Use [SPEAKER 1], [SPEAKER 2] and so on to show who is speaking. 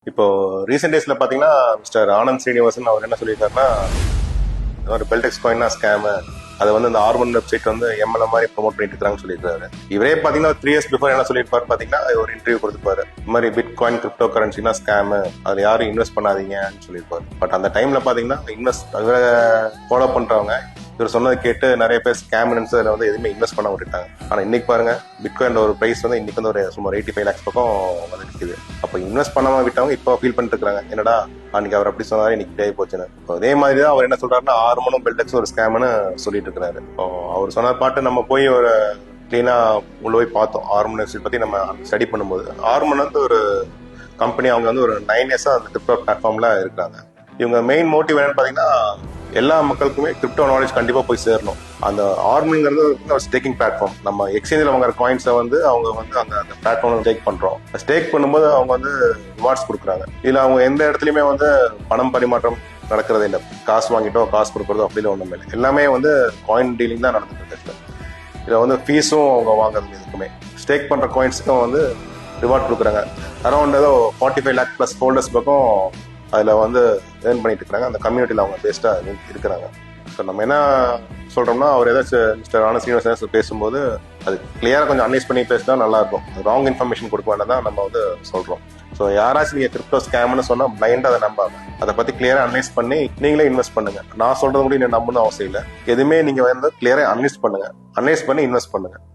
[SPEAKER 1] இப்போ ரீசெண்ட் டேஸ்ல பாத்தீங்கன்னா மிஸ்டர் ஆனந்த் ஸ்ரீனிவாசன் அவர் என்ன சொல்லியிருக்காருன்னா, ஒரு பெல்டெக்ஸ் காயின்னா ஸ்கேமு, அதை வந்து இந்த ஆர்மன் வெப்சைட் வந்து எம்எல்ஏ மாதிரி ப்ரொமோட் பண்ணிட்டு இருக்காங்கன்னு சொல்லியிருக்காரு. இவரே பாத்தீங்கன்னா 3 years பிஃபோர் என்ன சொல்லியிருப்பாரு பாத்தீங்கன்னா, ஒரு இன்டர்வியூ கொடுத்துப்பாரு. இந்த மாதிரி பிட் காயின் கிரிப்டோ கரன்சினா ஸ்கேமு, அதுல யாரும் இன்வெஸ்ட் பண்ணாதீங்கன்னு சொல்லியிருப்பாரு. பட் அந்த டைம்ல பாத்தீங்கன்னா இவரை ஃபாலோ பண்றவங்க இவர் சொன்னதை கேட்டு நிறைய பேர் ஸ்கேம்ஸ் அதில் வந்து எதுவுமே இன்வெஸ்ட் பண்ண விட்டுட்டாங்க. ஆனால் இன்னைக்கு பாருங்க, பிட்காயின் ஒரு பிரைஸ் வந்து இன்னைக்கு வந்து ஒரு சுமார் 85 lakhs பக்கம் வந்து நிற்குது. அப்போ இன்வெஸ்ட் பண்ணாம விட்டவங்க இப்போ ஃபீல் பண்ணிட்டு இருக்காங்க, என்னடா அன்னைக்கு அவர் அப்படி சொன்னாரு இன்னைக்கு டே போச்சுன்னு. அதே மாதிரி தான் அவர் என்ன சொல்றாருன்னா, ஆர்மனும் பெல்டெக்ஸ் ஒரு ஸ்கேம்னு சொல்லிட்டு இருக்காரு. அவர் சொன்ன பாட்டு நம்ம போய் ஒரு கிளீனா உள்ள போய் பார்த்தோம். ஆர்மன் வெப்சைட் பத்தி நம்ம ஸ்டடி பண்ணும்போது, ஆர்மன் வந்து ஒரு கம்பெனி, அவங்க வந்து ஒரு 9 years அந்த கிரிப்டோ பிளாட்ஃபார்ம்ல இருக்காங்க. இவங்க மெயின் மோட்டிவ் என்னன்னு பாத்தீங்கன்னா, எல்லா மக்களுக்குமே கிரிப்டோ நாலேஜ் கண்டிப்பா போய் சேரணும். அந்த ஆர்மிங்கிறது ஒரு ஸ்டேக்கிங் பிளாட்ஃபார்ம். நம்ம எக்ஸ்சேஞ்சில் வாங்குற காயின்ஸை வந்து அவங்க வந்து அந்த பிளாட்ஃபார்ம்ல ஸ்டேக் பண்றோம். ஸ்டேக் பண்ணும்போது அவங்க வந்து ரிவார்ட்ஸ் கொடுக்குறாங்க. இதுல அவங்க எந்த இடத்துலயுமே வந்து பணம் பரிமாற்றம் நடக்கிறது இல்லை. காசு வாங்கிட்டோ காசு கொடுக்கறதோ அப்படின்னு ஒண்ணுமே இல்லை. எல்லாமே வந்து காயின் டீலிங் தான் நடந்துட்டு இருக்கு. இதுல வந்து ஃபீஸும் அவங்க வாங்குறது எதுக்குமே. ஸ்டேக் பண்ற காயின்ஸுக்கும் வந்து ரிவார்ட் கொடுக்குறாங்க. அரௌண்ட் ஏதோ 45 lakh plus ஹோல்டர்ஸ் பக்கம் அதுல வந்து ஏர்ன் பண்ணிட்டு இருக்காங்க. அந்த கம்யூனிட்டியில அவங்க பேஸ்டா இருக்கிறாங்க. ஸோ நம்ம என்ன சொல்றோம்னா, அவர் ஏதாச்சும் மிஸ்டர் ஆனந்த் ஸ்ரீனிவாசன் பேசும்போது அது கிளியரா கொஞ்சம் அனலைஸ் பண்ணி பேசினா நல்லா இருக்கும். ராங் இன்ஃபர்மேஷன் கொடுக்க வேண்டாம் தான் நம்ம வந்து சொல்றோம். ஸோ யாராச்சும் நீங்க கிரிப்டோ ஸ்கேம்னு சொன்னா பிளைண்டா அதை நம்பாம அதை பத்தி கிளியரா அனலைஸ் பண்ணி நீங்களே இன்வெஸ்ட் பண்ணுங்க. நான் சொல்றது கூட நீங்க நம்பணும் அவசியம் இல்லை. எதுவுமே நீங்க வந்து கிளியரா அனலைஸ் பண்ணுங்க. அனலைஸ் பண்ணி இன்வெஸ்ட் பண்ணுங்க.